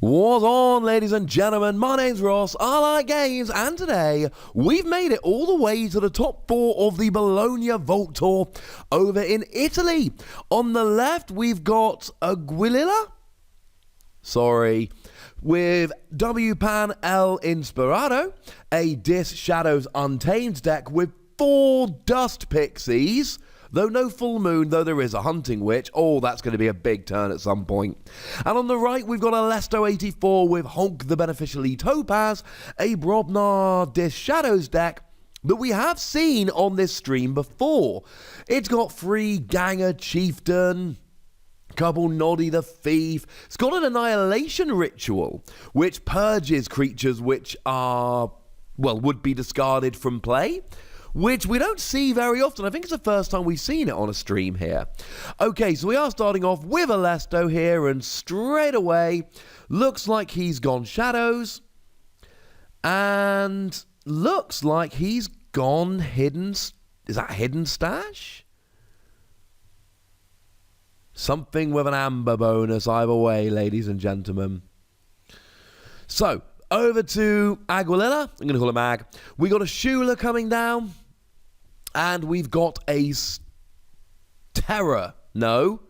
What's on, ladies and gentlemen? My name's Ross, I like games, and today we've made it all the way to the top 4 of the Bologna Vault Tour over in Italy. On the left, we've got Aguililla, with W-Pan El Inspirado, a Dis Shadows Untamed deck with 4 Dust Pixies. Though no full moon, though there is a hunting witch. Oh, that's going to be a big turn at some point. And on the right, we've got a Lesto 84 with Honk the Beneficially Topaz, a Brobnar Dis Shadows deck that we have seen on this stream before. It's got free Ganger Chieftain, couple Noddy the Thief. It's got an Annihilation Ritual, which purges creatures which are, well, would be discarded from play, which we don't see very often. I think it's the first time we've seen it on a stream here. Okay, so we are starting off with a Lesto here, and straight away, looks like he's gone Shadows, and looks like he's gone Hidden... Is that Hidden Stash? Something with an Amber bonus either way, ladies and gentlemen. So, over to Aguililla. I'm going to call him Ag. We got a Shula coming down. And we've got a Terror. No.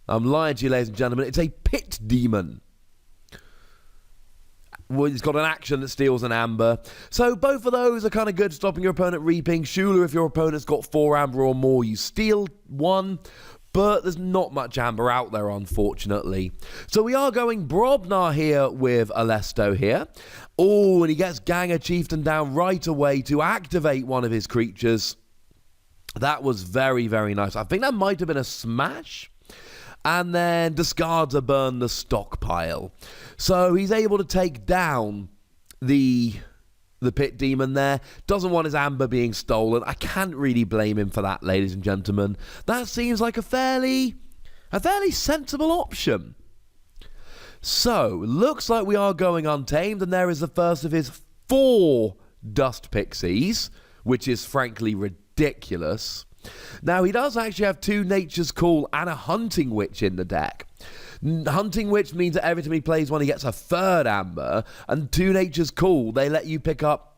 I'm lying to you, ladies and gentlemen. It's a Pit Demon. Well, it's got an action that steals an Amber. So both of those are kind of good, stopping your opponent reaping. Shula, if your opponent's got 4 Amber or more, you steal 1. But there's not much Amber out there, unfortunately. So we are going Brobnar here with Alesto here. Oh, and he gets Ganger Chieftain down right away to activate one of his creatures. That was very, very nice. I think that might have been a smash. And then discards a burn the stockpile. So he's able to take down the Pit Demon there. Doesn't want his Amber being stolen. I can't really blame him for that, ladies and gentlemen. That seems like a fairly sensible option. So, looks like we are going Untamed, and there is the first of his 4 Dust Pixies, which is frankly ridiculous. Now, he does actually have 2 Nature's Call and a Hunting Witch in the deck. Hunting Witch means that every time he plays one, he gets a 3rd Amber, and 2 Nature's Call, they let you pick up...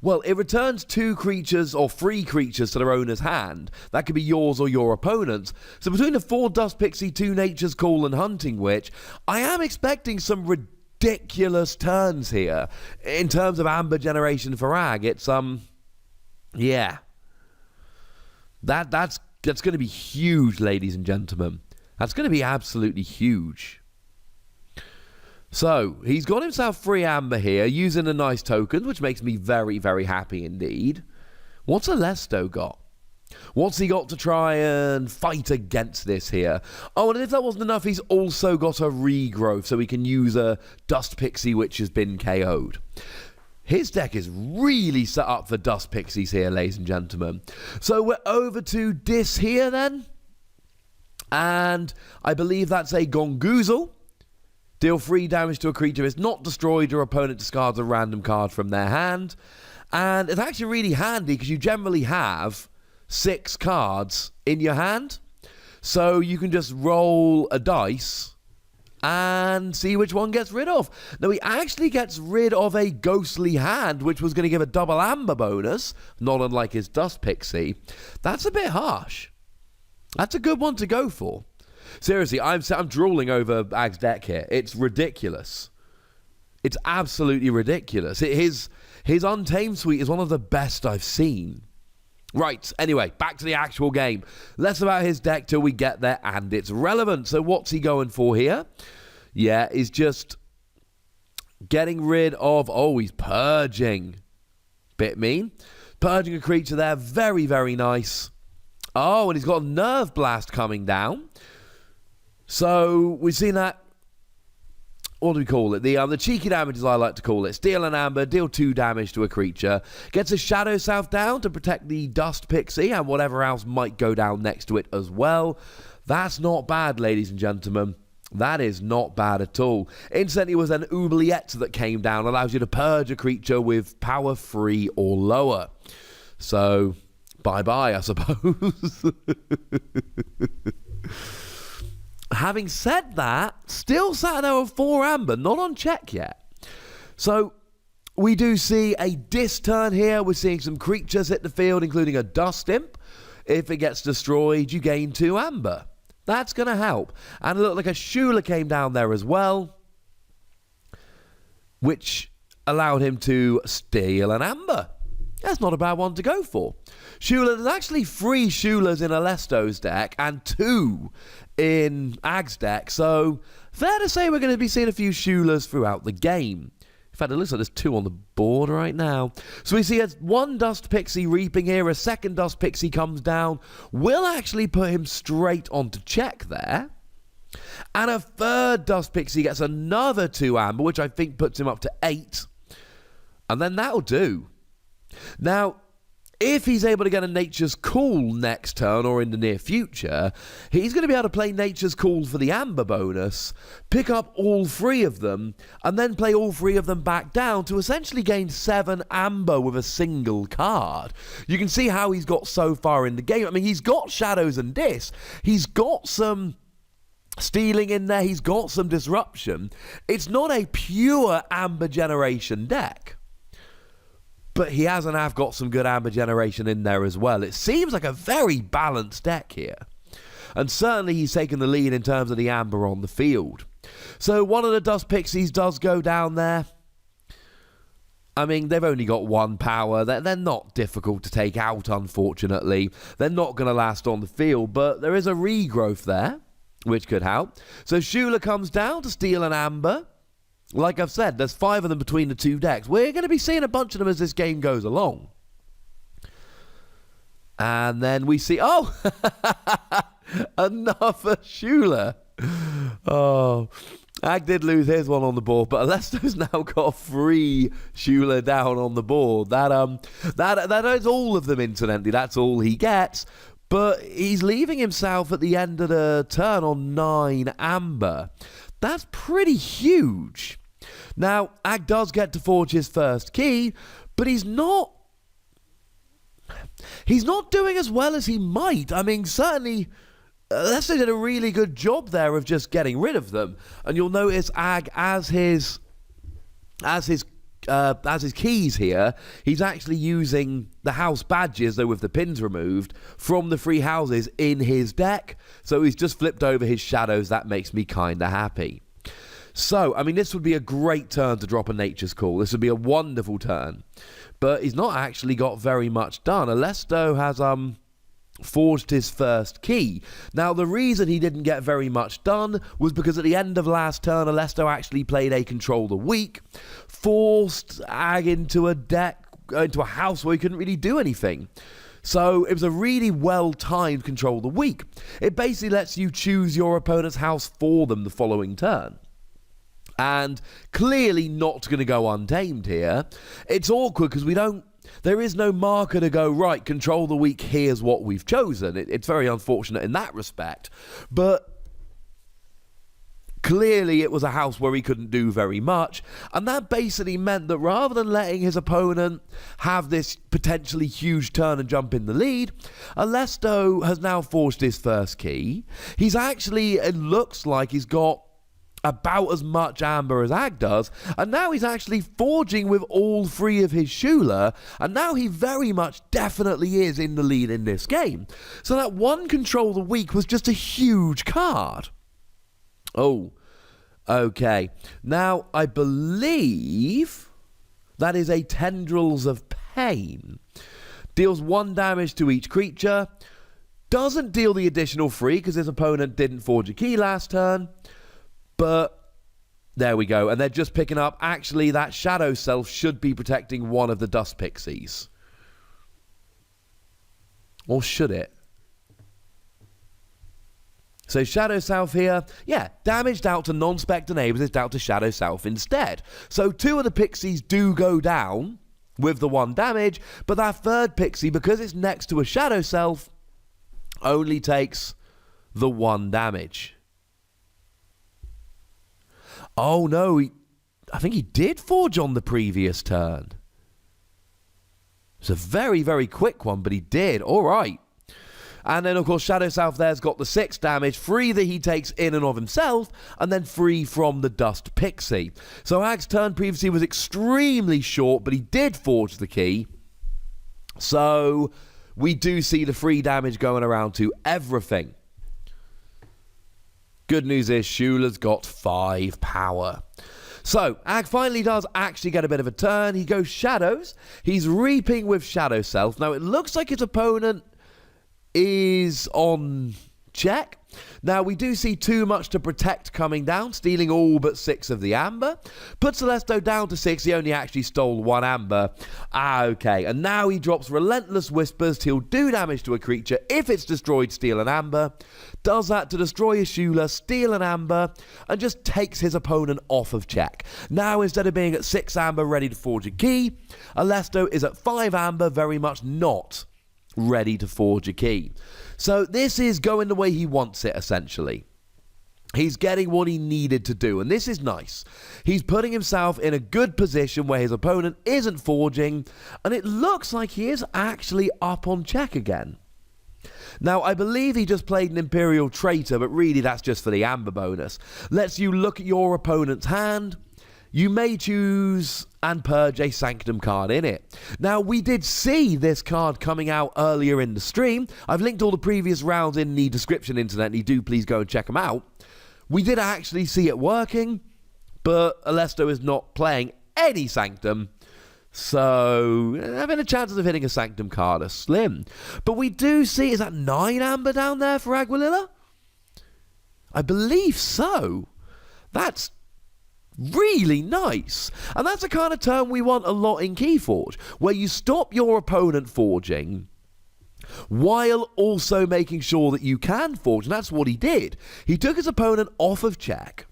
Well, it returns 2 creatures or 3 creatures to their owner's hand. That could be yours or your opponent's. So between the 4 Dust Pixie, 2 Nature's Call, and Hunting Witch, I am expecting some ridiculous turns here in terms of Amber generation for Ag. It's, yeah. That's going to be huge, ladies and gentlemen. That's going to be absolutely huge. So, he's got himself 3 Amber here, using a nice token, which makes me very, very happy indeed. What's Alesto got? What's he got to try and fight against this here? Oh, and if that wasn't enough, he's also got a regrowth, so he can use a Dust Pixie which has been KO'd. His deck is really set up for Dust Pixies here, ladies and gentlemen. So we're over to Dis here then. And I believe that's a Gongoozle. Deal 3 damage to a creature. It's not destroyed. Your opponent discards a random card from their hand. And it's actually really handy because you generally have 6 cards in your hand. So you can just roll a dice and see which one gets rid of. Now, he actually gets rid of a Ghostly Hand, which was going to give a double Amber bonus, not unlike his Dust Pixie. That's a bit harsh. That's a good one to go for. Seriously, I'm drooling over Ag's deck here. It's ridiculous. It's absolutely ridiculous. His Untamed suite is one of the best I've seen. Right, anyway, back to the actual game. Less about his deck till we get there, and it's relevant. So what's he going for here? Yeah, he's just getting rid of... Oh, he's purging. Bit mean. Purging a creature there. Very, very nice. Oh, and he's got a Nerve Blast coming down. So we've seen that. What do we call it? The cheeky damage, as I like to call it. Steal an Amber, deal 2 damage to a creature. Gets a Shadow Self down to protect the Dust Pixie and whatever else might go down next to it as well. That's not bad, ladies and gentlemen. That is not bad at all. Incidentally, was an Oubliette that came down. Allows you to purge a creature with power 3 or lower. So, bye-bye, I suppose. Having said that, still sat there with 4 amber, not on check yet. So we do see a dis turn here. We're seeing some creatures hit the field, including a dust imp. If it gets destroyed, you gain 2 amber. That's going to help. And it looked like a Shula came down there as well, which allowed him to steal an amber. That's not a bad one to go for. Shula, there's actually 3 Shulas in Alesto's deck and 2 in Ag's deck, so fair to say we're going to be seeing a few Shulas throughout the game. In fact, it looks like there's 2 on the board right now. So we see a 1 Dust Pixie reaping here, a 2nd Dust Pixie comes down, will actually put him straight onto check there. And a 3rd Dust Pixie gets another 2 amber, which I think puts him up to 8. And then that'll do. Now, if he's able to get a Nature's Call next turn or in the near future, he's going to be able to play Nature's Call for the amber bonus, pick up all 3 of them, and then play all 3 of them back down to essentially gain 7 amber with a single card. You can see how he's got so far in the game. I mean, he's got Shadows and Dis. He's got some stealing in there. He's got some disruption. It's not a pure amber generation deck. But he has and have got some good amber generation in there as well. It seems like a very balanced deck here. And certainly he's taken the lead in terms of the amber on the field. So one of the Dust Pixies does go down there. I mean, they've only got 1 power. They're not difficult to take out, unfortunately. They're not going to last on the field, but there is a regrowth there, which could help. So Shula comes down to steal an amber. Like I've said, there's 5 of them between the 2 decks. We're going to be seeing a bunch of them as this game goes along. And then we see... Oh! Another Shula. Oh. Ag did lose his one on the board, but Alesto's now got 3 Shula down on the board. That is all of them, incidentally. That's all he gets. But he's leaving himself at the end of the turn on 9 amber. That's pretty huge. Now, Ag does get to forge his first key, but he's not doing as well as he might. I mean, certainly, Leicester did a really good job there of just getting rid of them. And you'll notice Ag, as his keys here, he's actually using the house badges, though with the pins removed, from the 3 houses in his deck. So he's just flipped over his shadows. That makes me kind of happy. So, I mean, this would be a great turn to drop a Nature's Call. This would be a wonderful turn. But he's not actually got very much done. Alesto has forged his first key. Now, the reason he didn't get very much done was because at the end of last turn, Alesto actually played a Control the Weak, forced Ag into a house where he couldn't really do anything. So it was a really well-timed Control the Weak. It basically lets you choose your opponent's house for them the following turn. And clearly not going to go untamed here. It's awkward because there is no marker to go, right, Control the Weak, here's what we've chosen. It's very unfortunate in that respect. But clearly it was a house where he couldn't do very much. And that basically meant that rather than letting his opponent have this potentially huge turn and jump in the lead, Alesto has now forged his first key. He's actually, it looks like he's got about as much amber as Ag does, and now he's actually forging with all 3 of his Shula, and now he very much definitely is in the lead in this game. So that 1 Control the Weak was just a huge card. Oh, okay. Now, I believe that is a Tendrils of Pain. Deals 1 damage to each creature. Doesn't deal the additional 3 because his opponent didn't forge a key last turn. But there we go. And they're just picking up. Actually, that Shadow Self should be protecting one of the Dust Pixies. Or should it? So Shadow Self here, yeah, damaged out to non-spectre neighbours, it's down to Shadow Self instead. So 2 of the Pixies do go down with the 1 damage, but that 3rd Pixie, because it's next to a Shadow Self, only takes the 1 damage. Oh no, I think he did forge on the previous turn. It's a very, very quick one, but he did. All right. And then, of course, Shadow South there's got the 6 damage, 3 that he takes in and of himself, and then 3 from the Dust Pixie. So Ag's turn previously was extremely short, but he did forge the key. So we do see the 3 damage going around to everything. Good news is Shula's got 5 power. So, Ag finally does actually get a bit of a turn. He goes Shadows. He's reaping with Shadow Self. Now, it looks like his opponent is on check. Now, we do see too much to protect coming down, stealing all but 6 of the amber. Puts Celesteau down to 6. He only actually stole 1 amber. Okay, and now he drops Relentless Whispers. He'll do damage to a creature if it's destroyed, steal an amber. Does that to destroy a Shula, steal an amber, and just takes his opponent off of check. Now, instead of being at 6 amber ready to forge a key, Celesteau is at 5 amber, very much not ready to forge a key. So this is going the way he wants it, essentially. He's getting what he needed to do, and this is nice. He's putting himself in a good position where his opponent isn't forging, and it looks like he is actually up on check again. Now, I believe he just played an Imperial Traitor, but really that's just for the amber bonus. Lets you look at your opponent's hand. You may choose and purge a Sanctum card in it. Now, we did see this card coming out earlier in the stream. I've linked all the previous rounds in the description, incidentally. Do please go and check them out. We did actually see it working, but Celesteau is not playing any Sanctum. So, having a chances of hitting a Sanctum card are slim. But we do see, is that 9 amber down there for Aguililla? I believe so. That's really nice. And that's the kind of turn we want a lot in Keyforge, where you stop your opponent forging while also making sure that you can forge. And that's what he did. He took his opponent off of check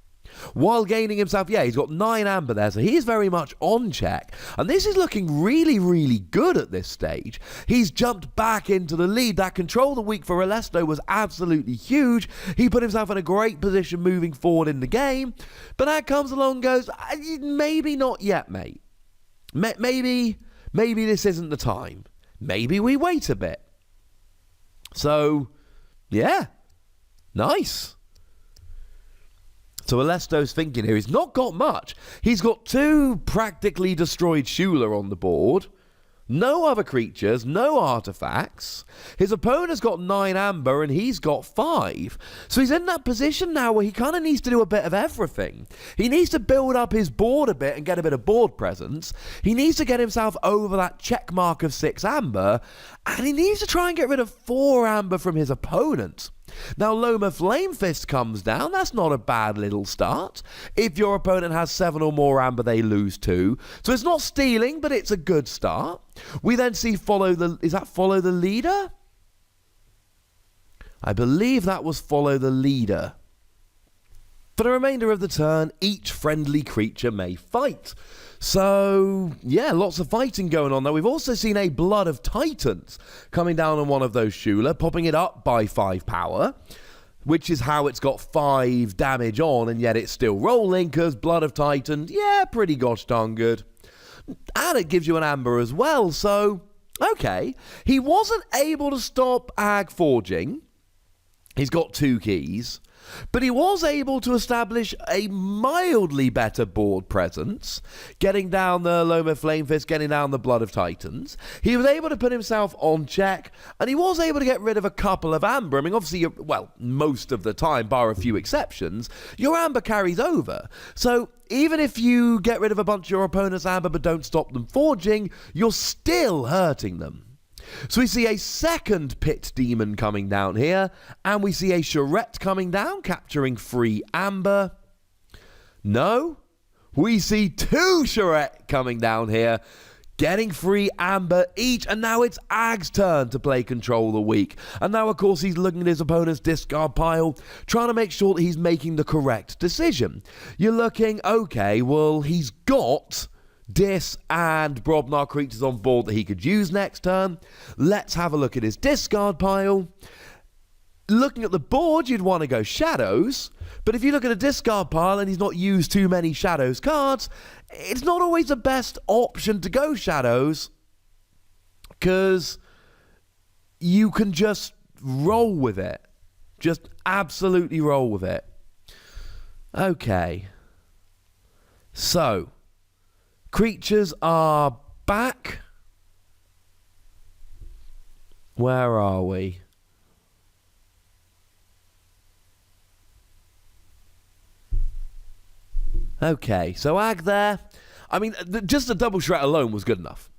while gaining himself, he's got 9 amber there, so he is very much on check. And this is looking really, really good at this stage. He's jumped back into the lead. That control of the week for Celesteau was absolutely huge. He put himself in a great position moving forward in the game. But that comes along and goes, maybe not yet, mate. Maybe this isn't the time. Maybe we wait a bit. So, yeah, nice. So Celesteau's thinking here, he's not got much. He's got 2 practically destroyed Shula on the board. No other creatures, no artifacts. His opponent's got 9 amber and he's got 5. So he's in that position now where he kind of needs to do a bit of everything. He needs to build up his board a bit and get a bit of board presence. He needs to get himself over that check mark of 6 amber. And he needs to try and get rid of 4 amber from his opponent. Now, Loma Flamefist comes down. That's not a bad little start. If your opponent has 7 or more amber, they lose 2. So it's not stealing, but it's a good start. We then see follow the leader? I believe that was follow the leader. For the remainder of the turn, each friendly creature may fight. So, yeah, lots of fighting going on there. We've also seen a Blood of Titans coming down on one of those Shula, popping it up by 5 power, which is how it's got 5 damage on, and yet it's still rolling, because Blood of Titans, pretty gosh darn good. And it gives you an amber as well, so, okay. He wasn't able to stop Ag forging. He's got 2 keys. But he was able to establish a mildly better board presence, getting down the Loma Flamefist, getting down the Blood of Titans. He was able to put himself on check, and he was able to get rid of a couple of amber. I mean, obviously, most of the time, bar a few exceptions, your amber carries over. So even if you get rid of a bunch of your opponent's amber but don't stop them forging, you're still hurting them. So we see a second Pit Demon coming down here, and we see a Charette coming down, capturing 3 amber. No, we see 2 Charette coming down here, getting 3 amber each, and now it's Ag's turn to play Control the Weak. And now, of course, he's looking at his opponent's discard pile, trying to make sure that he's making the correct decision. You're looking, okay, well, he's got Dis and Brobnar creatures on board that he could use next turn. Let's have a look at his discard pile. Looking at the board, you'd want to go Shadows, but if you look at a discard pile and he's not used too many Shadows cards, it's not always the best option to go Shadows, because you can just roll with it. Just absolutely roll with it. Okay. So, creatures are back. Where are we? Okay, so Ag there. I mean, just the double shred alone was good enough.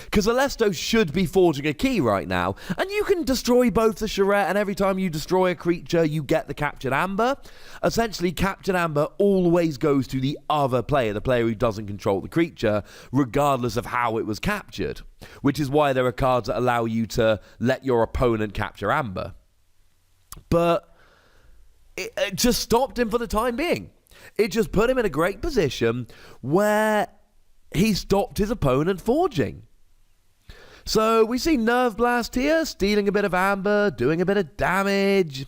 Because Alesto should be forging a key right now, and you can destroy both the charrette, and every time you destroy a creature, you get the captured amber. Essentially, captured amber always goes to the other player, the player who doesn't control the creature, regardless of how it was captured. Which is why there are cards that allow you to let your opponent capture amber. But it just stopped him for the time being. It just put him in a great position where he stopped his opponent forging. So we see Nerve Blast here, stealing a bit of amber, doing a bit of damage.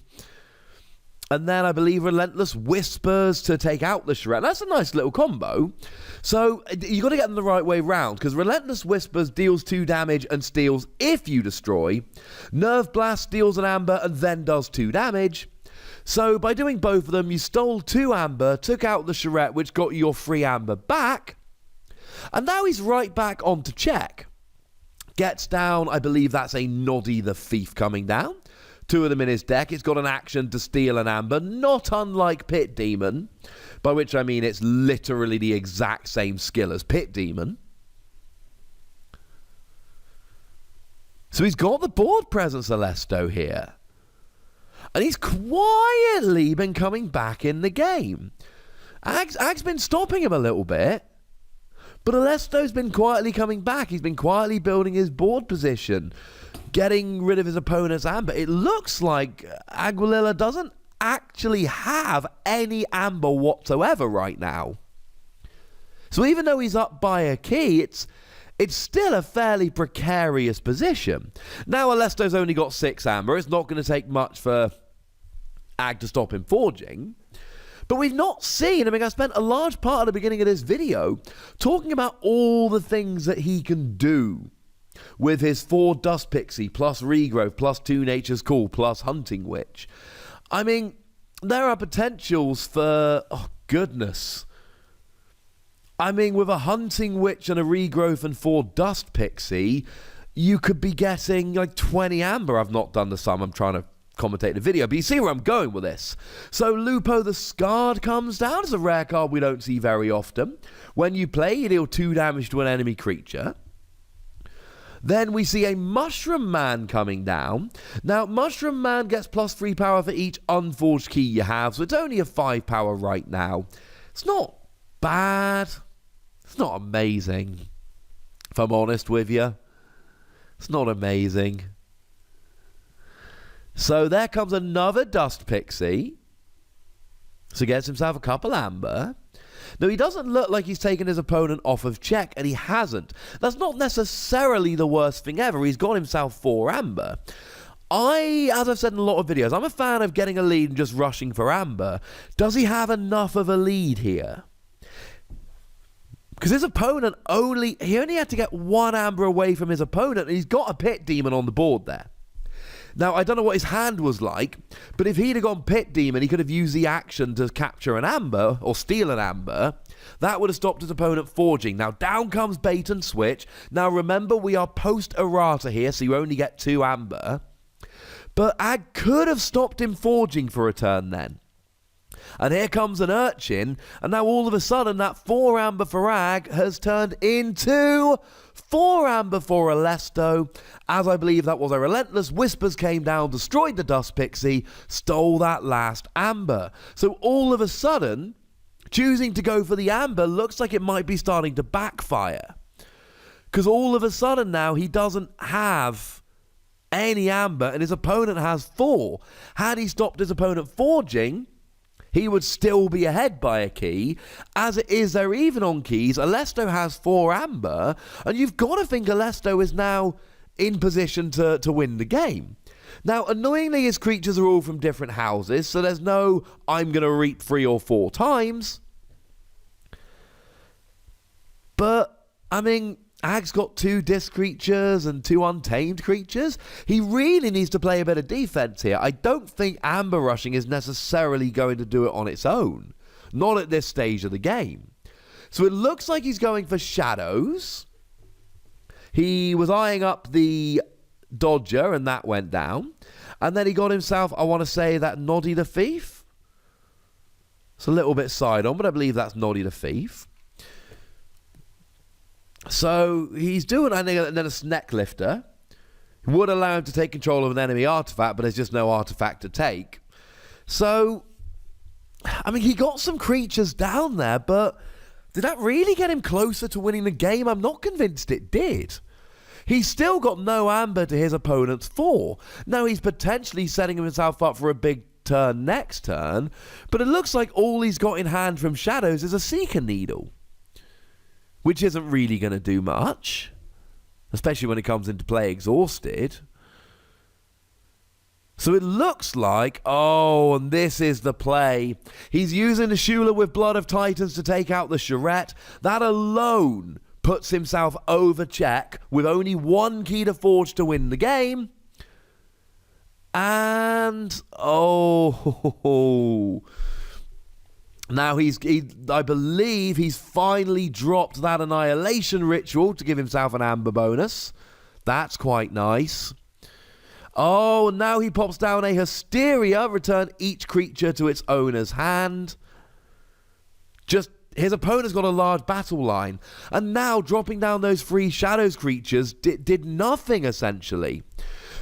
And then I believe Relentless Whispers to take out the Shred. That's a nice little combo. So you got to get them the right way round, because Relentless Whispers deals 2 damage and steals if you destroy. Nerve Blast steals an amber and then does 2 damage. So by doing both of them, you stole 2 amber, took out the charrette, which got you your free amber back. And now he's right back onto check. Gets down, I believe that's a Noddy the Thief coming down. 2 of them in his deck. It's got an action to steal an amber, not unlike Pit Demon. By which I mean it's literally the exact same skill as Pit Demon. So he's got the board presence, Alesto, here. And he's quietly been coming back in the game. Ag's been stopping him a little bit. But Alesto's been quietly coming back. He's been quietly building his board position. Getting rid of his opponent's amber. It looks like Aguililla doesn't actually have any amber whatsoever right now. So even though he's up by a key, it's still a fairly precarious position. Now Alesto's only got 6 amber. It's not going to take much for Ag to stop him forging. But we've not seen, I mean, I spent a large part of the beginning of this video talking about all the things that he can do with his 4 Dust Pixie, plus Regrowth, plus 2 Nature's Call, plus Hunting Witch. I mean, there are potentials for, oh goodness. I mean, with a Hunting Witch and a Regrowth and 4 Dust Pixie, you could be getting like 20 amber. I've not done the sum, I'm trying to commentate the video, but you see where I'm going with this. So Lupo the Scarred comes down. It's a rare card we don't see very often. When you play, you deal 2 damage to an enemy creature. Then we see a Mushroom Man coming down. Now, Mushroom Man gets plus 3 power for each unforged key you have, so it's only a 5 power right now. It's not bad. It's not amazing, if I'm honest with you. It's not amazing. So there comes another Dust Pixie. So he gets himself a couple amber. Now, he doesn't look like he's taken his opponent off of check, and he hasn't. That's not necessarily the worst thing ever. He's got himself 4 amber. As I've said in a lot of videos, I'm a fan of getting a lead and just rushing for amber. Does he have enough of a lead here? Because his opponent he only had to get 1 amber away from his opponent, and he's got a Pit Demon on the board there. Now, I don't know what his hand was like, but if he'd have gone Pit Demon, he could have used the action to capture an amber, or steal an amber. That would have stopped his opponent forging. Now, down comes Bait and Switch. Now, remember, we are post-errata here, so you only get 2 amber. But Ag could have stopped him forging for a turn then. And here comes an Urchin, and now all of a sudden that 4 amber for Ag has turned into 4 amber for Alesto, as I believe that was a Relentless Whispers came down, destroyed the Dust Pixie, stole that last amber. So all of a sudden, choosing to go for the amber looks like it might be starting to backfire. Because all of a sudden now he doesn't have any amber and his opponent has 4. Had he stopped his opponent forging, he would still be ahead by a key. As it is, they're even on keys. Alesto has 4 amber, and you've got to think Alesto is now in position to win the game. Now, annoyingly, his creatures are all from different houses, so there's no, I'm going to reap 3 or 4 times. But, I mean, Ag's got 2 disc creatures and 2 untamed creatures. He really needs to play a bit of defense here. I don't think Amber Rushing is necessarily going to do it on its own. Not at this stage of the game. So it looks like he's going for shadows. He was eyeing up the Dodger, and that went down. And then he got himself, I want to say, that Noddy the Thief. It's a little bit side on, but I believe that's Noddy the Thief. So he's doing, and then a Sneck Lifter. Would allow him to take control of an enemy artifact, but there's just no artifact to take. So, I mean, he got some creatures down there, but did that really get him closer to winning the game? I'm not convinced it did. He's still got no Amber to his opponent's 4. Now he's potentially setting himself up for a big turn next turn, but it looks like all he's got in hand from shadows is a Seeker Needle, which isn't really going to do much, especially when it comes into play exhausted. So it looks like, oh, and this is the play. He's using the Shula with Blood of Titans to take out the Charette. That alone puts himself over check with only 1 key to forge to win the game. And, oh, now I believe he's finally dropped that Annihilation Ritual to give himself an Amber bonus. That's quite nice. Oh, now he pops down a Hysteria, return each creature to its owner's hand. Just, his opponent's got a large battle line. And now dropping down those 3 Shadows creatures did nothing, essentially.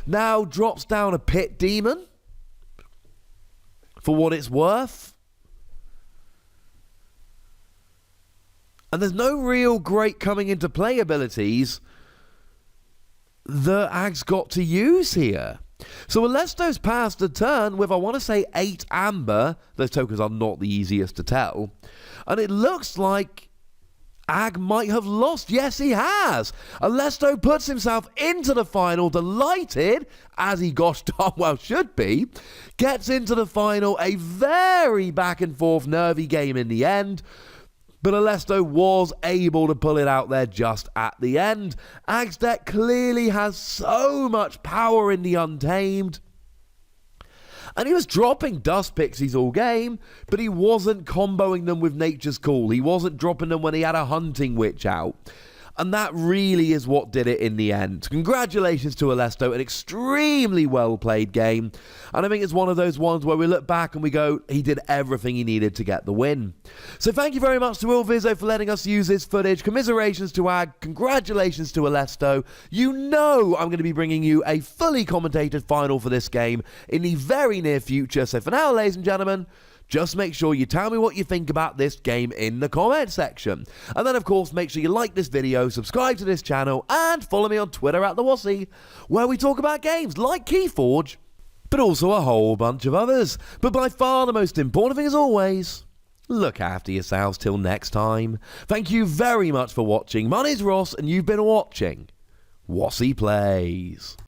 Now drops down a Pit Demon, for what it's worth. And there's no real great coming into play abilities that Ag's got to use here. So Alesto's passed the turn with, I want to say, 8 Amber. Those tokens are not the easiest to tell. And it looks like Ag might have lost. Yes, he has. Alesto puts himself into the final, delighted, as he gosh darn well should be. Gets into the final, a very back and forth nervy game in the end. But Alesto was able to pull it out there just at the end. Ag's deck clearly has so much power in the Untamed. And he was dropping Dust Pixies all game, but he wasn't comboing them with Nature's Call. He wasn't dropping them when he had a Hunting Witch out. And that really is what did it in the end. Congratulations to Alesto, an extremely well-played game. And I think it's one of those ones where we look back and we go, he did everything he needed to get the win. So thank you very much to ilVizzo for letting us use this footage. Commiserations to Ag. Congratulations to Alesto. You know I'm going to be bringing you a fully commentated final for this game in the very near future. So for now, ladies and gentlemen, just make sure you tell me what you think about this game in the comment section. And then, of course, make sure you like this video, subscribe to this channel, and follow me on Twitter at @theWossy, where we talk about games like Keyforge, but also a whole bunch of others. But by far the most important thing, as always, look after yourselves till next time. Thank you very much for watching. My name's Ross, and you've been watching Wossy Plays.